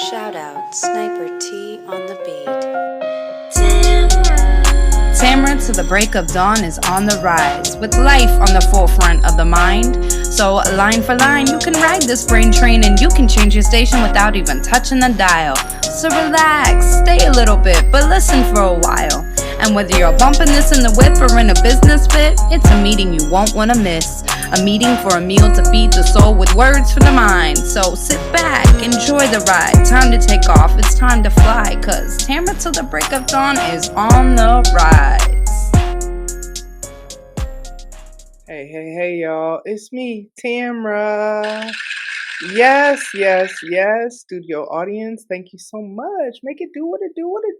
Shout out Sniper T on the beat. Tamara to the break of dawn is on the rise, with life on the forefront of the mind. So line for line, you can ride this brain train and you can change your station without even touching the dial. So relax, stay a little bit, but listen for a while. And whether you're bumping this in the whip or in a business fit, it's a meeting you won't want to miss. A meeting for a meal to feed the soul with words for the mind. So sit back, enjoy the ride. Time to take off, it's time to fly. Cause Tamara till the break of dawn is on the rise. Hey, y'all. It's me, Tamara. Yes, studio audience. Thank you so much. Make it do what it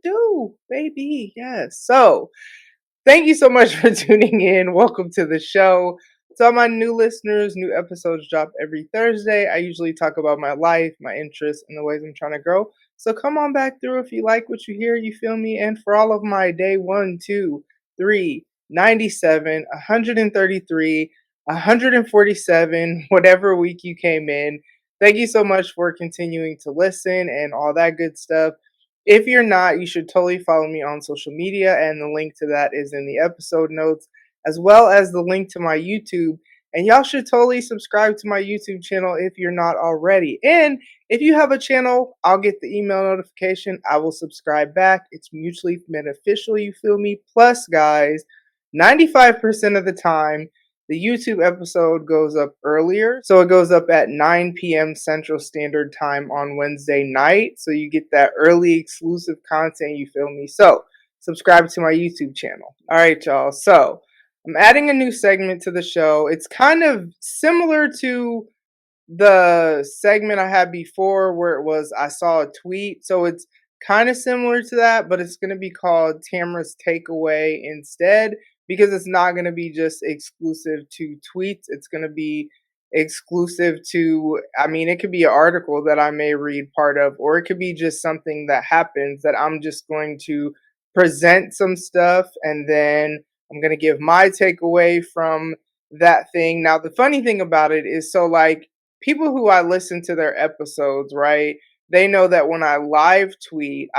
do, baby. Yes. So, thank you so much for tuning in. Welcome to the show. To all my new listeners, new episodes drop every Thursday. I usually talk about my life, my interests, and the ways I'm trying to grow. So come on back through if you like what you hear, you feel me? And for all of my day 1, 2, 3, 97, 133, 147, whatever week you came in, thank you so much for continuing to listen and all that good stuff. If you're not, you should totally follow me on social media, and the link to that is in the episode notes, as well as the link to my YouTube. And y'all should totally subscribe to my YouTube channel if you're not already. And if you have a channel, I'll get the email notification. I will subscribe back. It's mutually beneficial, you feel me? Plus, guys, 95% of the time, the YouTube episode goes up earlier. So it goes up at 9 p.m. Central Standard Time on Wednesday night. So you get that early exclusive content, you feel me? So subscribe to my YouTube channel. All right, y'all. So I'm adding a new segment to the show. It's kind of similar to the segment I had before where it was I saw a tweet. So it's kind of similar to that, but it's going to be called Tamara's Takeaway instead, because it's not going to be just exclusive to tweets. It's going to be exclusive to, it could be an article that I may read part of, or it could be just something that happens that I'm just going to present some stuff, and then I'm going to give my takeaway from that thing. Now, the funny thing about it is, so like, people who I listen to their episodes, right? They know that when I live tweet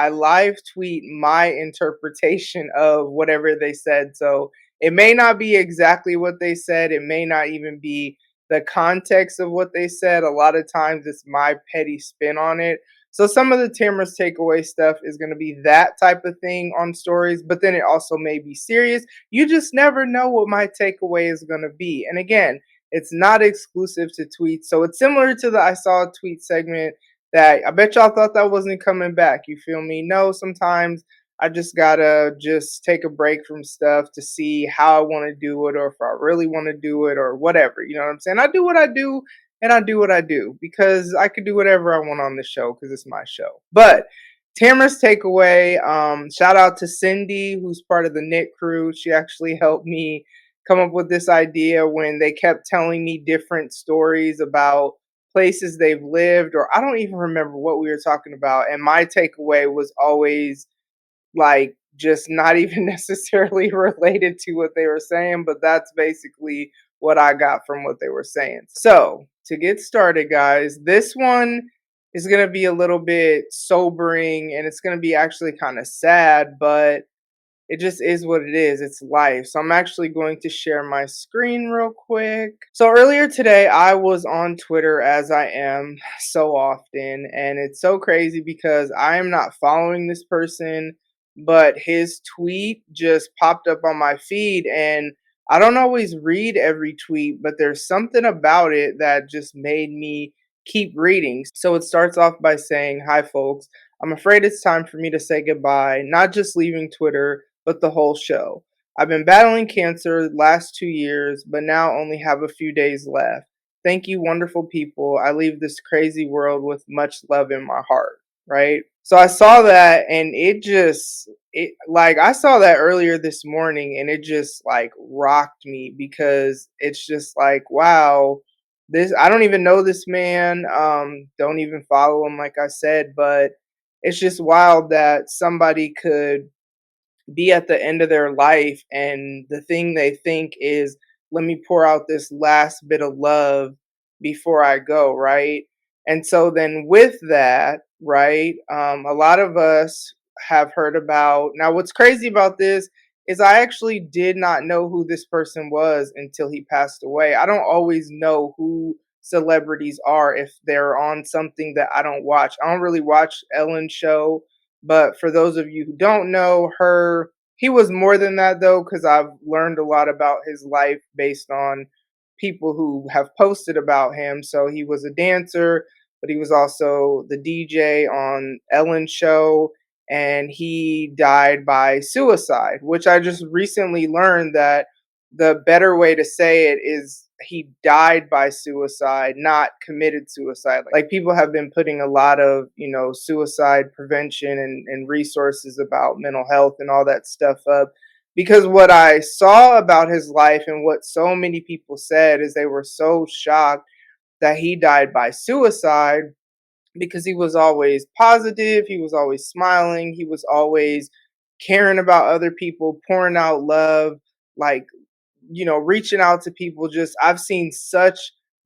my interpretation of whatever they said. So it may not be exactly what they said. It may not even be the context of what they said. A lot of times it's my petty spin on it. So some of the Tamara's Takeaway stuff is going to be that type of thing on stories, but then it also may be serious. You just never know what my takeaway is going to be. And again, it's not exclusive to tweets. So it's similar to the I saw a tweet segment that I bet y'all thought that wasn't coming back. You feel me? No, sometimes I just gotta just take a break from stuff to see how I want to do it, or if I really want to do it, or whatever. You know what I'm saying? I do what I do, and I do what I do because I could do whatever I want on the show because it's my show. But Tamara's Takeaway, shout out to Cindy, who's part of the Knit crew. She actually helped me come up with this idea when they kept telling me different stories about places they've lived, or I don't even remember what we were talking about. And my takeaway was always like just not even necessarily related to what they were saying, but that's basically what I got from what they were saying. So to get started, guys, this one is going to be a little bit sobering, and it's going to be actually kind of sad, but it just is what it is. It's life. So I'm actually going to share my screen real quick. So earlier today, I was on Twitter, as I am so often. And it's so crazy because I am not following this person, but his tweet just popped up on my feed. And I don't always read every tweet, but there's something about it that just made me keep reading. So it starts off by saying, "Hi, folks. I'm afraid it's time for me to say goodbye, not just leaving Twitter, but the whole show. I've been battling cancer the last 2 years, but now only have a few days left. Thank you, wonderful people. I leave this crazy world with much love in my heart," right? So I saw that, and I saw that earlier this morning, and it just like rocked me because it's just like, wow, I don't even know this man, don't even follow him, like I said, but it's just wild that somebody could be at the end of their life and the thing they think is, let me pour out this last bit of love before I go, right? And so then with that, right, a lot of us have heard about. Now, what's crazy about this is I actually did not know who this person was until he passed away. I don't always know who celebrities are if they're on something that I don't watch. I don't really watch Ellen's show, but for those of you who don't know her, he was more than that though, because I've learned a lot about his life based on people who have posted about him. So he was a dancer, but he was also the DJ on Ellen's show, and he died by suicide, which I just recently learned that the better way to say it is he died by suicide, not committed suicide. Like people have been putting a lot of, suicide prevention and resources about mental health and all that stuff up. Because what I saw about his life and what so many people said is they were so shocked that he died by suicide because he was always positive, he was always smiling, he was always caring about other people, pouring out love, like, reaching out to people. Just, I've seen such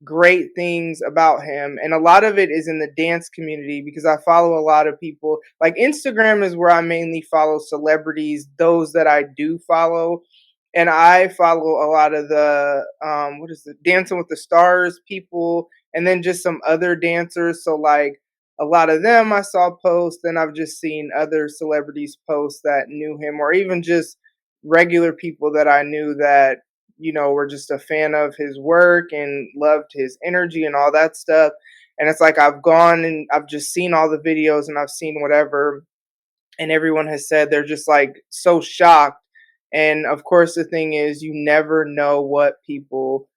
great things about him. And a lot of it is in the dance community because I follow a lot of people. Like, Instagram is where I mainly follow celebrities, those that I do follow. And I follow a lot of the, what is it, Dancing with the Stars people, and then just some other dancers. So, like, a lot of them I saw post, and I've just seen other celebrities post that knew him, or even just regular people that I knew that, were just a fan of his work and loved his energy and all that stuff. And it's like I've gone and I've just seen all the videos and I've seen whatever, and everyone has said they're just like so shocked. And of course, the thing is, you never know what people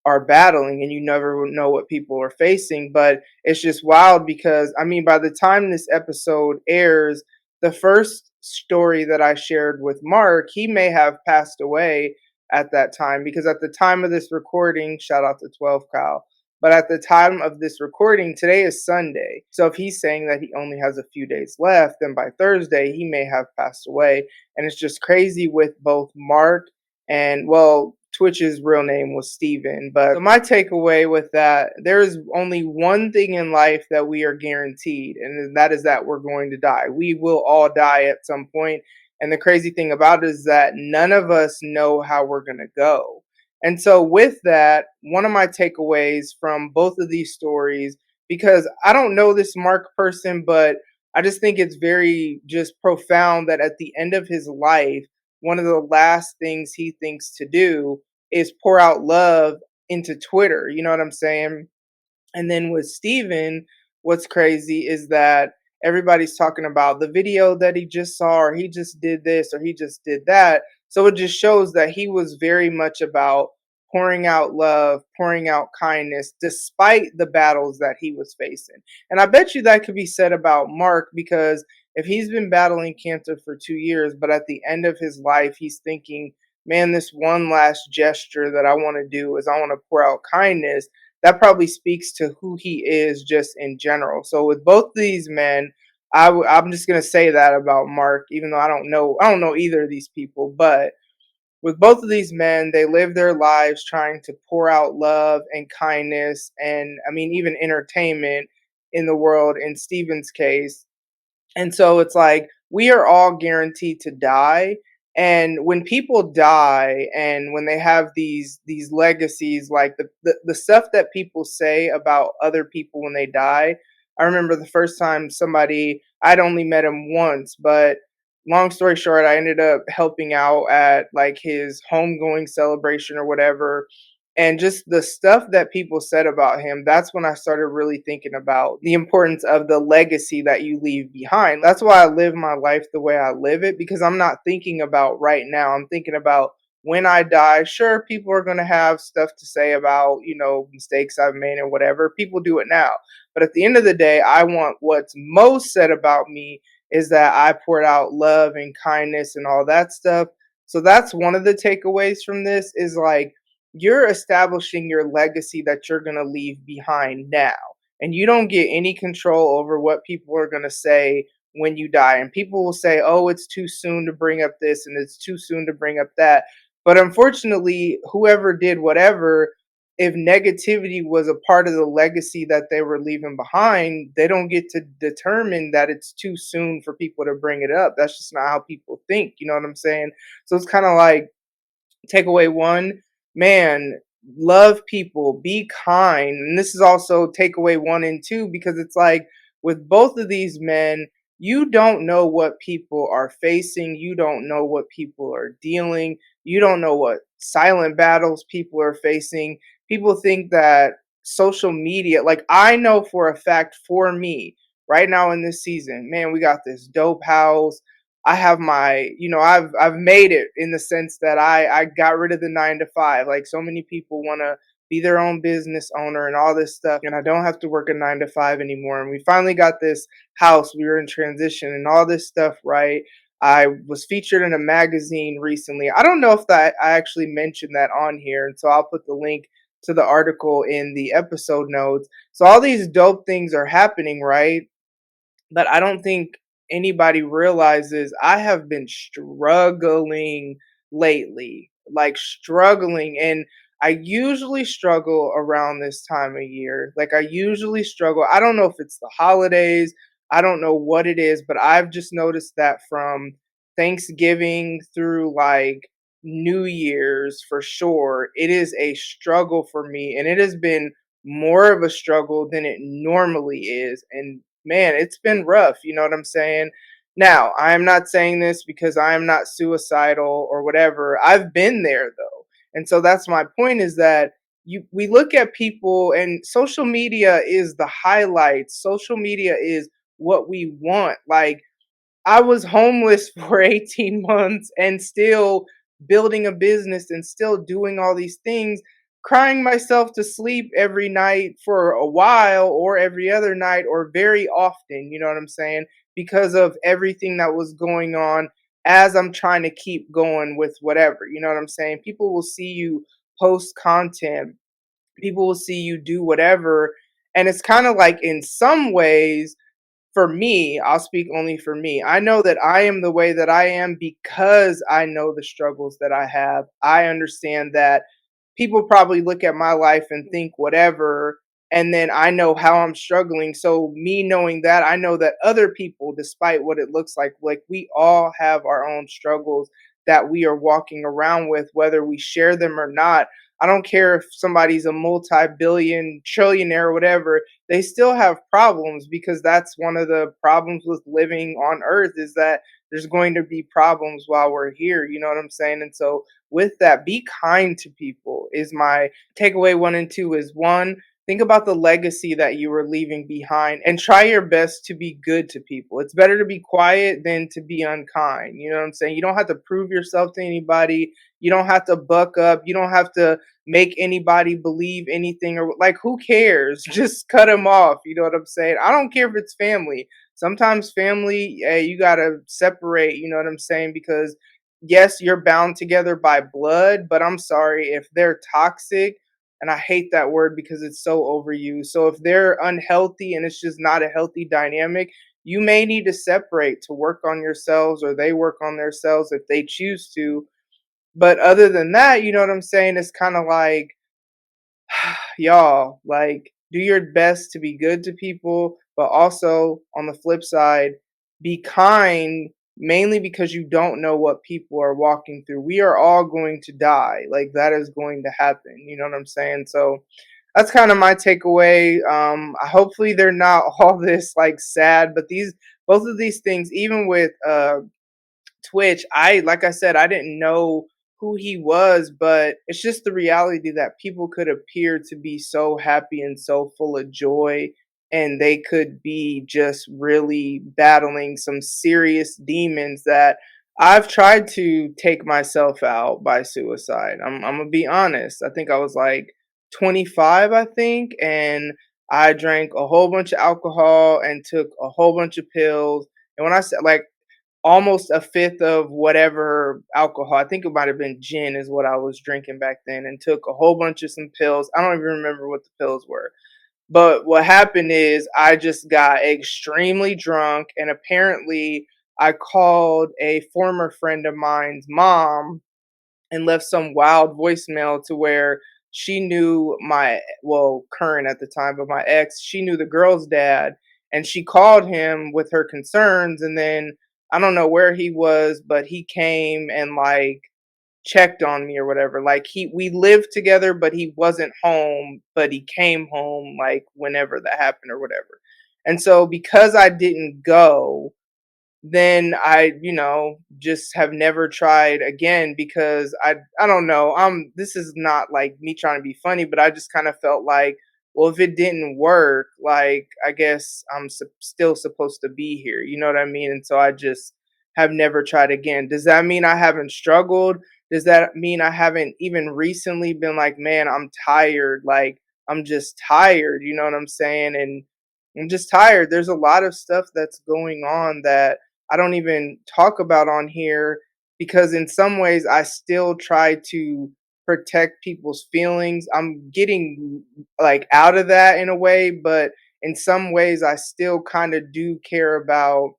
are battling and you never know what people are facing. But it's just wild because, I mean, by the time this episode airs, the first story that I shared with Mark, he may have passed away at that time, because at the time of this recording, shout out to 12 Kyle, but at the time of this recording, today is Sunday. So if he's saying that he only has a few days left, then by Thursday he may have passed away. And it's just crazy with both Mark and, well, Twitch's real name was Steven. But so my takeaway with that, there is only one thing in life that we are guaranteed, and that is that we're going to die. We will all die at some point. And the crazy thing about it is that none of us know how we're going to go. And so, with that, one of my takeaways from both of these stories, because I don't know this Mark person, but I just think it's very just profound that at the end of his life, one of the last things he thinks to do is pour out love into Twitter. You know what I'm saying? And then with Steven, what's crazy is that everybody's talking about the video that he just saw, or he just did this, or he just did that. So it just shows that he was very much about pouring out love, pouring out kindness, despite the battles that he was facing. And I bet you that could be said about Mark, because if he's been battling cancer for 2 years, but at the end of his life, he's thinking, man, this one last gesture that I want to do is I want to pour out kindness, that probably speaks to who he is just in general. So with both these men, I'm just gonna say that about Mark, even though I don't know either of these people. But with both of these men, they live their lives trying to pour out love and kindness, and I mean even entertainment in the world. In Steven's case, and so it's like we are all guaranteed to die. And when people die and when they have these legacies, like the stuff that people say about other people when they die. I remember the first time I'd only met him once, but long story short, I ended up helping out at like his homegoing celebration or whatever. And just the stuff that people said about him, that's when I started really thinking about the importance of the legacy that you leave behind. That's why I live my life the way I live it, because I'm not thinking about right now. I'm thinking about when I die. Sure, people are going to have stuff to say about, mistakes I've made or whatever. People do it now. But at the end of the day, I want what's most said about me is that I poured out love and kindness and all that stuff. So that's one of the takeaways from this, is like, you're establishing your legacy that you're going to leave behind now. And you don't get any control over what people are going to say when you die. And people will say, oh, it's too soon to bring up this and it's too soon to bring up that. But unfortunately, whoever did whatever, if negativity was a part of the legacy that they were leaving behind, they don't get to determine that it's too soon for people to bring it up. That's just not how people think. You know what I'm saying? So it's kind of like takeaway one, man, love people, be kind. And this is also takeaway one and two, because it's like with both of these men, you don't know what people are facing. You don't know what people are dealing. You don't know what silent battles people are facing. People think that social media, like I know for a fact for me, right now in this season, man, we got this dope house. I have my, I've made it in the sense that I got rid of the 9 to 5. Like so many people want to be their own business owner and all this stuff, and I don't have to work a 9 to 5 anymore. And we finally got this house. We were in transition and all this stuff, right? I was featured in a magazine recently. I don't know if that I actually mentioned that on here, and so I'll put the link to the article in the episode notes. So all these dope things are happening, right? But I don't think anybody realizes I have been struggling lately, like struggling. And I usually struggle around this time of year. Like, I usually struggle. I don't know if it's the holidays, I don't know what it is, but I've just noticed that from Thanksgiving through like New Year's for sure, it is a struggle for me. And it has been more of a struggle than it normally is. And man, it's been rough. You know what I'm saying? Now, I'm not saying this because I'm not suicidal or whatever. I've been there though. And so that's my point, is that we look at people, and social media is the highlights. Social media is what we want. Like, I was homeless for 18 months and still building a business and still doing all these things, crying myself to sleep every night for a while, or every other night, or very often, you know what I'm saying? Because of everything that was going on as I'm trying to keep going with whatever, you know what I'm saying? People will see you post content, people will see you do whatever. And it's kind of like, in some ways, for me, I'll speak only for me. I know that I am the way that I am because I know the struggles that I have. I understand that people probably look at my life and think whatever, and then I know how I'm struggling. So me knowing that, I know that other people, despite what it looks like we all have our own struggles that we are walking around with, whether we share them or not. I don't care if somebody's a multi-billion trillionaire or whatever, they still have problems, because that's one of the problems with living on earth, is that there's going to be problems while we're here, you know what I'm saying? And so with that, be kind to people is my takeaway one and two. Is one, think about the legacy that you were leaving behind and try your best to be good to people. It's better to be quiet than to be unkind. You know what I'm saying? You don't have to prove yourself to anybody. You don't have to buck up. You don't have to make anybody believe anything, or like, who cares? Just cut them off. You know what I'm saying? I don't care if it's family. Sometimes family, you got to separate, you know what I'm saying? Because yes, you're bound together by blood, but I'm sorry if they're toxic, and I hate that word because it's so overused. So if they're unhealthy and it's just not a healthy dynamic, you may need to separate to work on yourselves, or they work on themselves if they choose to. But other than that, you know what I'm saying? It's kind of like, y'all, like, do your best to be good to people, but also on the flip side, be kind, mainly because you don't know what people are walking through. We are all going to die. Like, that is going to happen. You know what I'm saying? So that's kind of my takeaway. Hopefully they're not all this like sad, but these, both of these things, even with Twitch, like I said, I didn't know who he was, but it's just the reality that people could appear to be so happy and so full of joy, and they could be just really battling some serious demons that I've tried to take myself out by suicide. I'm gonna be honest. I think I was like 25, I think, and I drank a whole bunch of alcohol and took a whole bunch of pills. And when I said, like, almost a fifth of whatever alcohol. I think it might have been gin is what I was drinking back then, and took a whole bunch of some pills. I don't even remember what the pills were. But what happened is I just got extremely drunk, and apparently I called a former friend of mine's mom and left some wild voicemail to where she knew my, well, current at the time, but my ex, she knew the girl's dad, and she called him with her concerns. And then I don't know where he was, but he came and like checked on me or whatever. Like we lived together, but he wasn't home, but he came home like whenever that happened or whatever. And so because I didn't go, then I, just have never tried again because I don't know. This is not like me trying to be funny, but I just kind of felt like, well, if it didn't work, like I guess I'm still supposed to be here. You know what I mean? And so I just have never tried again. Does that mean I haven't struggled? Does that mean I haven't even recently been like, man, I'm tired. Like I'm just tired. You know what I'm saying? And I'm just tired. There's a lot of stuff that's going on that I don't even talk about on here because in some ways I still try to protect people's feelings. I'm getting like out of that in a way, but in some ways I still kind of do care about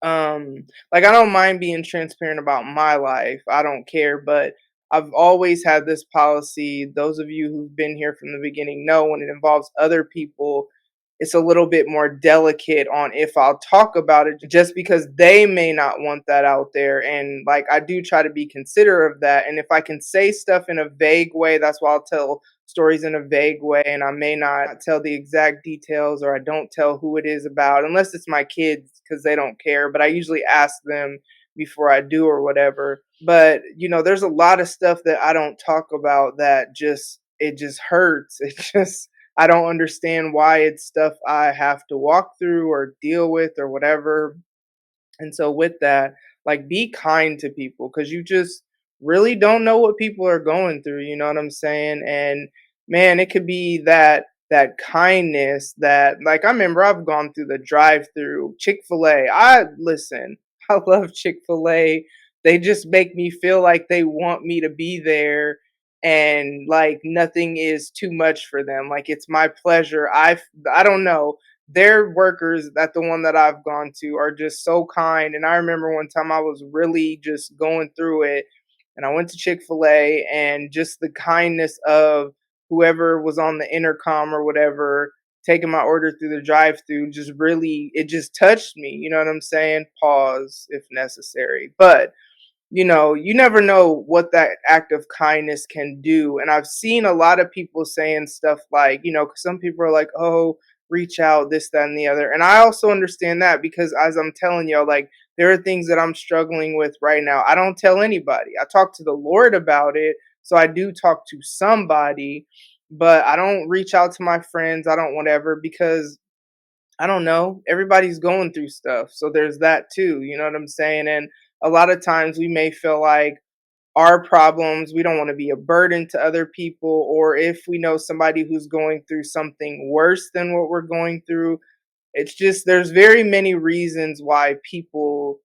like I don't mind being transparent about my life. I don't care, but I've always had this policy. Those of you who've been here from the beginning know when it involves other people, it's a little bit more delicate on if I'll talk about it just because they may not want that out there. And like I do try to be considerate of that. And if I can say stuff in a vague way, that's why I'll tell stories in a vague way, and I may not tell the exact details or I don't tell who it is about unless it's my kids because they don't care. But I usually ask them before I do or whatever. But there's a lot of stuff that I don't talk about that just hurts. It just I don't understand why it's stuff I have to walk through or deal with or whatever. And so with that, like be kind to people because you just really don't know what people are going through, you know what I'm saying? And man, it could be that kindness that like I remember I've gone through the drive-through Chick-fil-A. I listen, I love Chick-fil-A. They just make me feel like they want me to be there and like nothing is too much for them. Like it's my pleasure. I don't know, their workers at the one that I've gone to are just so kind. And I remember one time I was really just going through it and I went to Chick-fil-A and just the kindness of whoever was on the intercom or whatever taking my order through the drive-through just really it just touched me, you know what I'm saying? Pause if necessary. But you never know what that act of kindness can do. And I've seen a lot of people saying stuff like, 'cause some people are like, oh, reach out, this, that, and the other. And I also understand that because as I'm telling y'all, like, there are things that I'm struggling with right now. I don't tell anybody. I talk to the Lord about it. So I do talk to somebody, but I don't reach out to my friends. I don't whatever because I don't know. Everybody's going through stuff. So there's that too. You know what I'm saying? And a lot of times we may feel like our problems, we don't want to be a burden to other people. Or if we know somebody who's going through something worse than what we're going through, it's just there's many reasons why people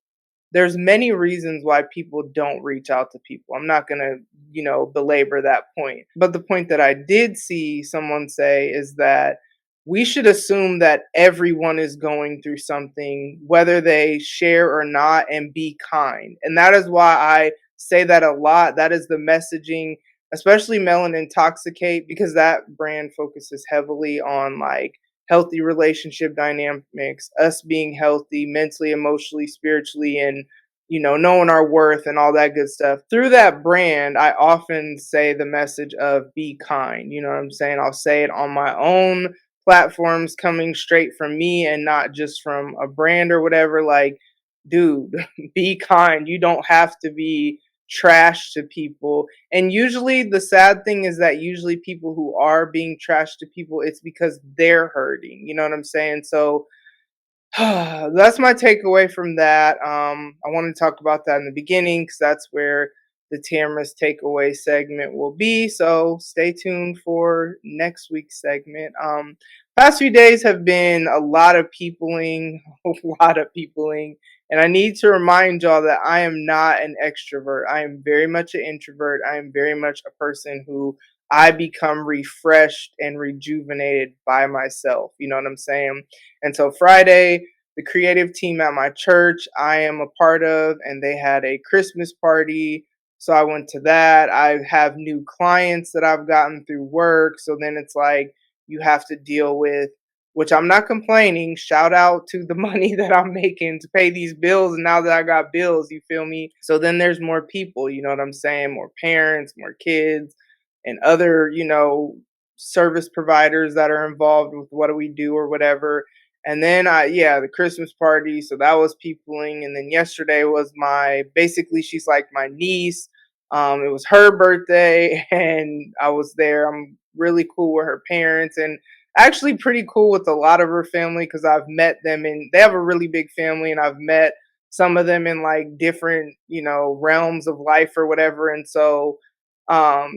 don't reach out to people. I'm not going to, belabor that point. But the point that I did see someone say is that we should assume that everyone is going through something, whether they share or not, and be kind. And that is why I say that a lot. That is the messaging, especially Melon Intoxicate, because that brand focuses heavily on like healthy relationship dynamics, us being healthy mentally, emotionally, spiritually, and knowing our worth and all that good stuff. Through that brand, I often say the message of be kind. You know what I'm saying? I'll say it on my own platforms coming straight from me and not just from a brand or whatever. Like, dude, be kind. You don't have to be trash to people. And usually the sad thing is that usually people who are being trash to people, it's because they're hurting. You know what I'm saying? So that's my takeaway from that. I want to talk about that in the beginning because that's where the Tamara's takeaway segment will be. So stay tuned for next week's segment. Past few days have been a lot of peopling, a lot of peopling, and I need to remind y'all that I am not an extrovert. I am very much an introvert. I am very much a person who I become refreshed and rejuvenated by myself. You know what I'm saying? And so Friday, the creative team at my church I am a part of, and they had a Christmas party So I went to that. I have new clients that I've gotten through work. So then it's like you have to deal with, which I'm not complaining. Shout out to the money that I'm making to pay these bills. And now that I got bills, you feel me? So then there's more people, you know what I'm saying? More parents, more kids, and other, service providers that are involved with what do we do or whatever. And then yeah, the Christmas party. So that was peopling. And then yesterday was basically she's like my niece. It was her birthday and I was there. I'm really cool with her parents and actually pretty cool with a lot of her family because I've met them and they have a really big family and I've met some of them in like different, realms of life or whatever. And so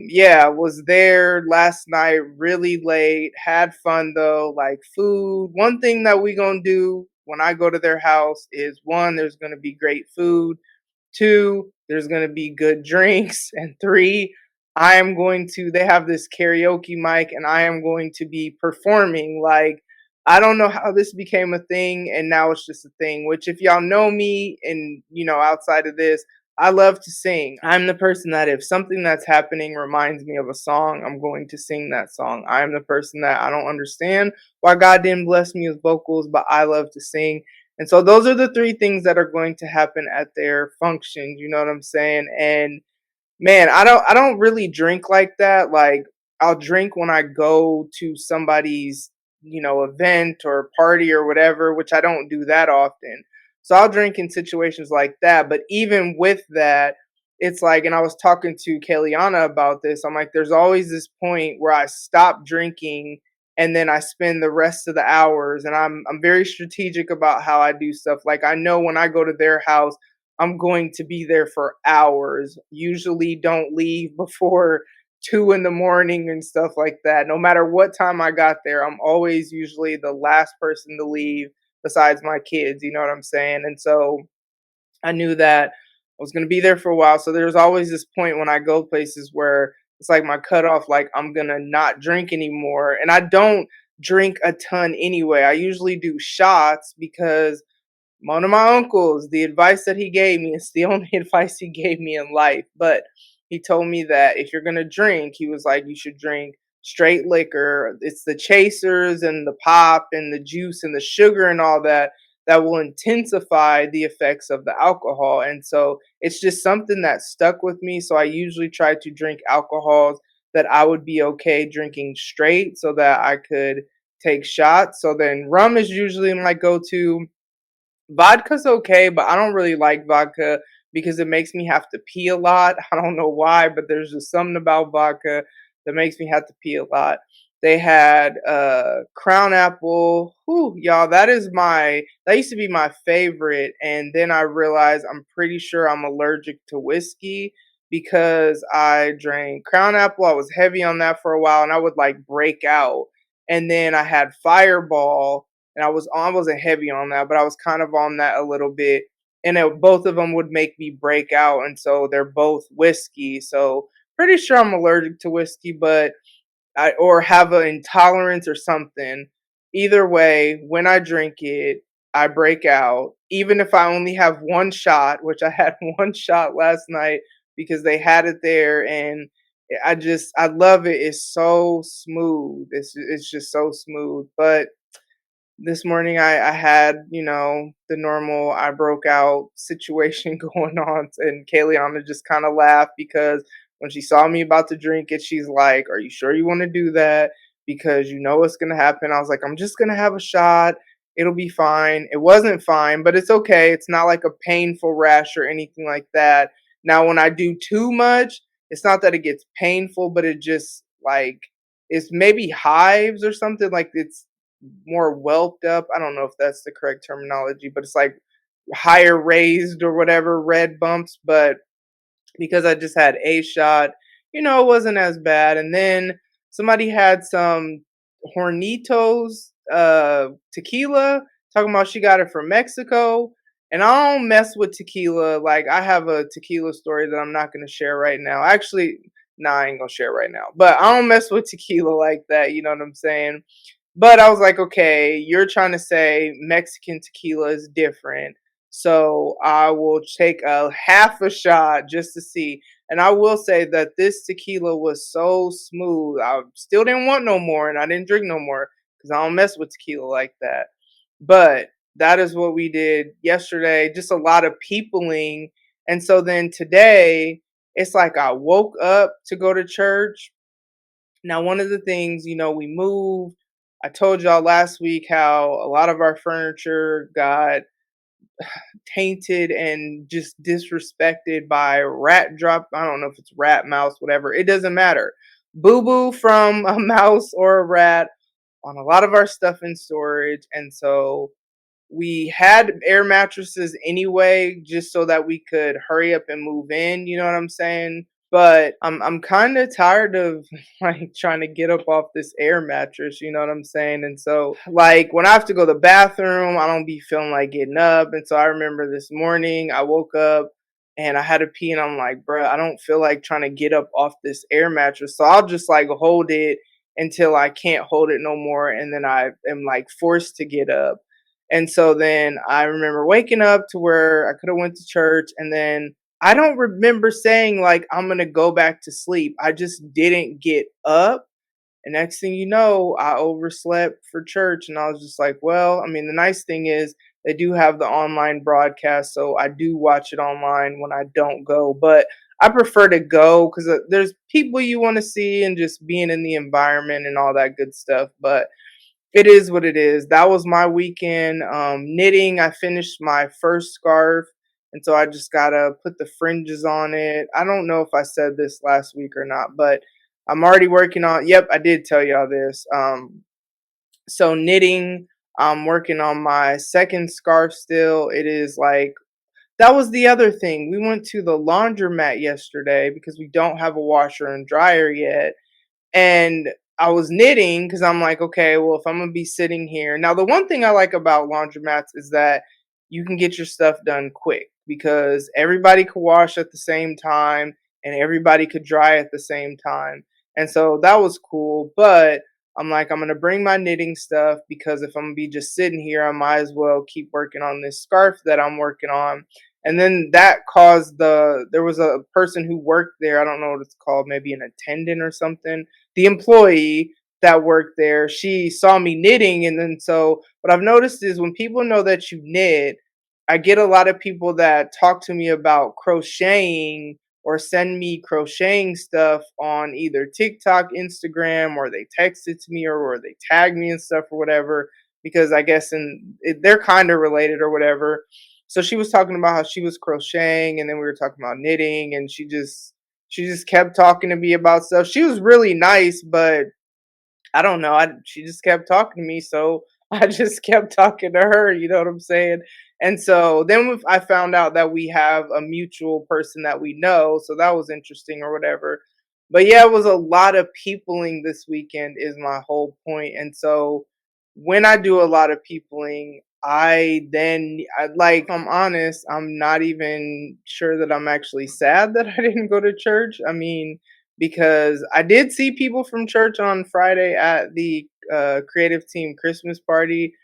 yeah, was there last night really late, had fun though, like food. One thing that we gonna do when I go to their house is one, there's gonna be great food. Two, there's gonna be good drinks. And three, they have this karaoke mic and I am going to be performing. Like, I don't know how this became a thing and now it's just a thing, which if y'all know me and, outside of this, I love to sing. I'm the person that if something that's happening reminds me of a song, I'm going to sing that song. I'm the person that I don't understand why God didn't bless me with vocals, but I love to sing. And so those are the three things that are going to happen at their functions, you know what I'm saying? And man, I don't really drink like that. Like I'll drink when I go to somebody's, event or party or whatever, which I don't do that often. So I'll drink in situations like that. But even with that, it's like, and I was talking to Kayliana about this. I'm like, there's always this point where I stop drinking and then I spend the rest of the hours and I'm very strategic about how I do stuff. Like I know when I go to their house, I'm going to be there for hours. Usually don't leave before 2 in the morning and stuff like that. No matter what time I got there, I'm always usually the last person to leave besides my kids, you know what I'm saying? And so I knew that I was going to be there for a while. So there's always this point when I go places where it's like my cutoff, like I'm going to not drink anymore. And I don't drink a ton anyway. I usually do shots because one of my uncles, the advice that he gave me, it's the only advice he gave me in life. But he told me that if you're gonna drink, he was like, you should drink straight liquor. It's the chasers and the pop and the juice and the sugar and all that that will intensify the effects of the alcohol. And so it's just something that stuck with me. So I usually try to drink alcohols that I would be okay drinking straight so that I could take shots. So then rum is usually my go-to. Vodka's okay, but I don't really like vodka because it makes me have to pee a lot. I don't know why, but there's just something about vodka that makes me have to pee a lot. They had Crown Apple. Whew, y'all, that used to be my favorite. And then I realized I'm pretty sure I'm allergic to whiskey because I drank Crown Apple. I was heavy on that for a while and I would like break out. And then I had Fireball and I wasn't heavy on that, but I was kind of on that a little bit. And both of them would make me break out, and so they're both whiskey. So pretty sure I'm allergic to whiskey, but or have an intolerance or something. Either way, when I drink it, I break out. Even if I only have one shot, which I had one shot last night because they had it there, and I love it. It's so smooth. It's just so smooth, but this morning I had, the normal I broke out situation going on and Kayliana just kind of laughed because when she saw me about to drink it, she's like, are you sure you want to do that? Because you know what's gonna happen. I was like, I'm just gonna have a shot. It'll be fine. It wasn't fine, but it's okay. It's not like a painful rash or anything like that. Now when I do too much, it's not that it gets painful, but it just like it's maybe hives or something like it's more whelped up. I don't know if that's the correct terminology, but it's like higher raised or whatever, red bumps. But because I just had a shot, it wasn't as bad. And then somebody had some Hornitos tequila, talking about she got it from Mexico. And I don't mess with tequila. Like I have a tequila story that I'm not gonna share right now. Actually, nah, I ain't gonna share right now. But I don't mess with tequila like that, you know what I'm saying? But I was like, okay, you're trying to say Mexican tequila is different. So I will take a half a shot just to see. And I will say that this tequila was so smooth. I still didn't want no more, and I didn't drink no more because I don't mess with tequila like that. But that is what we did yesterday. Just a lot of peopling. And so then today, it's like I woke up to go to church. Now, one of the things, we moved. I told y'all last week how a lot of our furniture got tainted and just disrespected by rat drop. I don't know if it's rat, mouse, whatever. It doesn't matter. Boo boo from a mouse or a rat on a lot of our stuff in storage. And so we had air mattresses anyway, just so that we could hurry up and move in. You know what I'm saying? But I'm kind of tired of like trying to get up off this air mattress. You know what I'm saying? And so like when I have to go to the bathroom, I don't be feeling like getting up. And so I remember this morning I woke up and I had to pee, and I'm like, bruh, I don't feel like trying to get up off this air mattress. So I'll just like hold it until I can't hold it no more, and then I am like forced to get up. And so then I remember waking up to where I could have went to church, and then I don't remember saying like I'm going to go back to sleep. I just didn't get up. And next thing you know, I overslept for church, and I was just like, well, I mean, the nice thing is they do have the online broadcast, so I do watch it online when I don't go, but I prefer to go cuz there's people you want to see and just being in the environment and all that good stuff. But it is what it is. That was my weekend. Knitting, I finished my first scarf. And so I just got to put the fringes on it. I don't know if I said this last week or not, but I'm already working on, yep, I did tell y'all this. So knitting, I'm working on my second scarf still. It is like, that was the other thing. We went to the laundromat yesterday because we don't have a washer and dryer yet, and I was knitting because I'm like, okay, well, if I'm gonna be sitting here now, the one thing I like about laundromats is that you can get your stuff done quick because everybody could wash at the same time and everybody could dry at the same time, and so that was cool. But I'm like, I'm gonna bring my knitting stuff because if I'm gonna be just sitting here, I might as well keep working on this scarf that I'm working on. And then that caused there was a person who worked there. I don't know what it's called, maybe an attendant or something, the employee that worked there. She saw me knitting, and then so what I've noticed is when people know that you knit, I get a lot of people that talk to me about crocheting or send me crocheting stuff on either TikTok, Instagram, or they text it to me, or they tag me and stuff or whatever, because I guess they're kind of related or whatever. So she was talking about how she was crocheting, and then we were talking about knitting, and she just kept talking to me about stuff. She was really nice, but I don't know. She just kept talking to me, so I just kept talking to her. You know what I'm saying? And so then I found out that we have a mutual person that we know, so that was interesting or whatever. But yeah, it was a lot of peopling this weekend, is my whole point. And so when I do a lot of peopling, like, if I'm honest, I'm not even sure that I'm actually sad that I didn't go to church. I mean, because I did see people from church on Friday at the creative team Christmas party,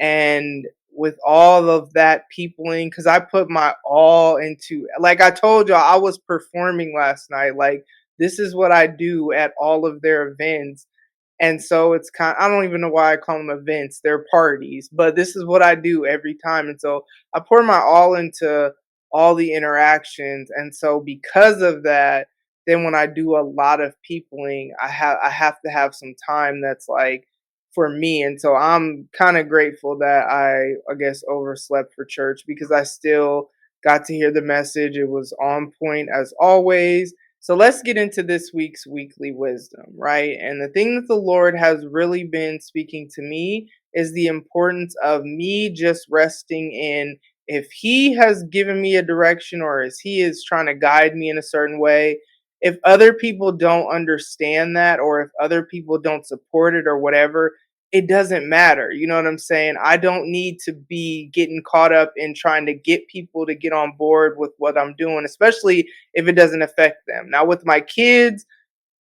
and with all of that peopling, because I put my all into, like I told y'all, I was performing last night. Like, this is what I do at all of their events. And so it's I don't even know why I call them events. They're parties, but this is what I do every time. And so I pour my all into all the interactions. And so because of that, then when I do a lot of peopling, I have to have some time that's like for me. And so I'm kind of grateful that I guess overslept for church because I still got to hear the message. It was on point as always. So let's get into this week's weekly wisdom, right? And the thing that the Lord has really been speaking to me is the importance of me just resting in, if He has given me a direction or as He is trying to guide me in a certain way. If other people don't understand that, or if other people don't support it or whatever, it doesn't matter. You know what I'm saying? I don't need to be getting caught up in trying to get people to get on board with what I'm doing, especially if it doesn't affect them. Now, with my kids,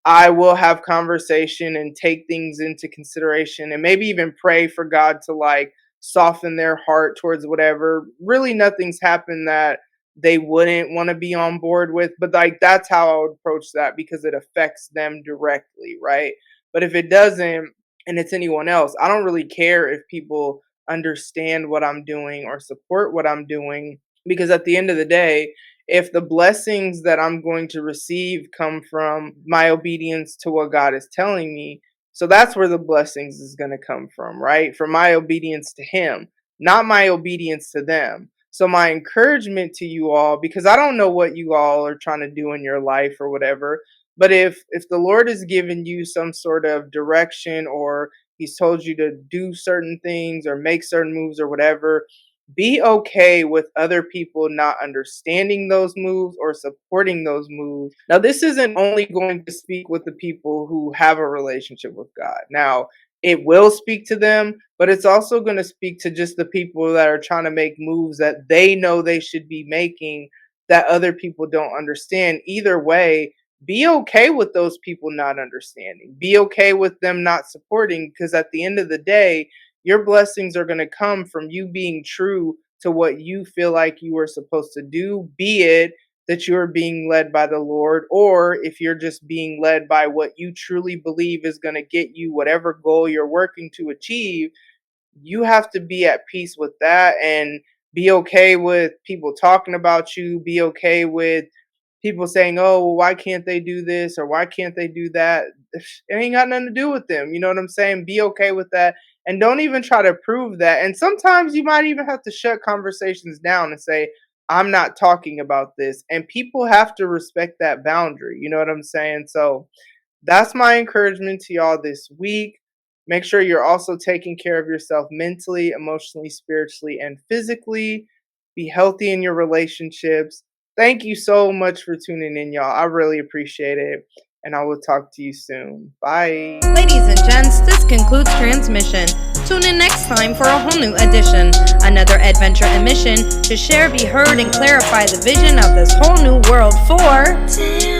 I will have conversation and take things into consideration and maybe even pray for God to like soften their heart towards whatever. Really, nothing's happened that they wouldn't want to be on board with, but like that's how I would approach that because it affects them directly, right? But if it doesn't and it's anyone else, I don't really care if people understand what I'm doing or support what I'm doing because at the end of the day, if the blessings that I'm going to receive come from my obedience to what God is telling me, so that's where the blessings is going to come from, right? From my obedience to Him, not my obedience to them. So my encouragement to you all, because I don't know what you all are trying to do in your life or whatever, but if the Lord has given you some sort of direction or He's told you to do certain things or make certain moves or whatever, be okay with other people not understanding those moves or supporting those moves. Now, this isn't only going to speak with the people who have a relationship with God. Now, it will speak to them, but it's also going to speak to just the people that are trying to make moves that they know they should be making that other people don't understand. Either way, be okay with those people not understanding. Be okay with them not supporting because at the end of the day, your blessings are going to come from you being true to what you feel like you are supposed to do, be it that you're being led by the Lord, or if you're just being led by what you truly believe is going to get you whatever goal you're working to achieve. You have to be at peace with that and be okay with people talking about you, be okay with people saying, "Oh, well, why can't they do this or why can't they do that?" It ain't got nothing to do with them. You know what I'm saying? Be okay with that and don't even try to prove that. And sometimes you might even have to shut conversations down and say, "I'm not talking about this." And people have to respect that boundary. You know what I'm saying? So, that's my encouragement to y'all this week. Make sure you're also taking care of yourself mentally, emotionally, spiritually, and physically. Be healthy in your relationships. Thank you so much for tuning in, y'all. I really appreciate it. And I will talk to you soon. Bye. Ladies and gents, this concludes transmission. Tune in next time for a whole new edition. Another adventure and mission to share, be heard, and clarify the vision of this whole new world for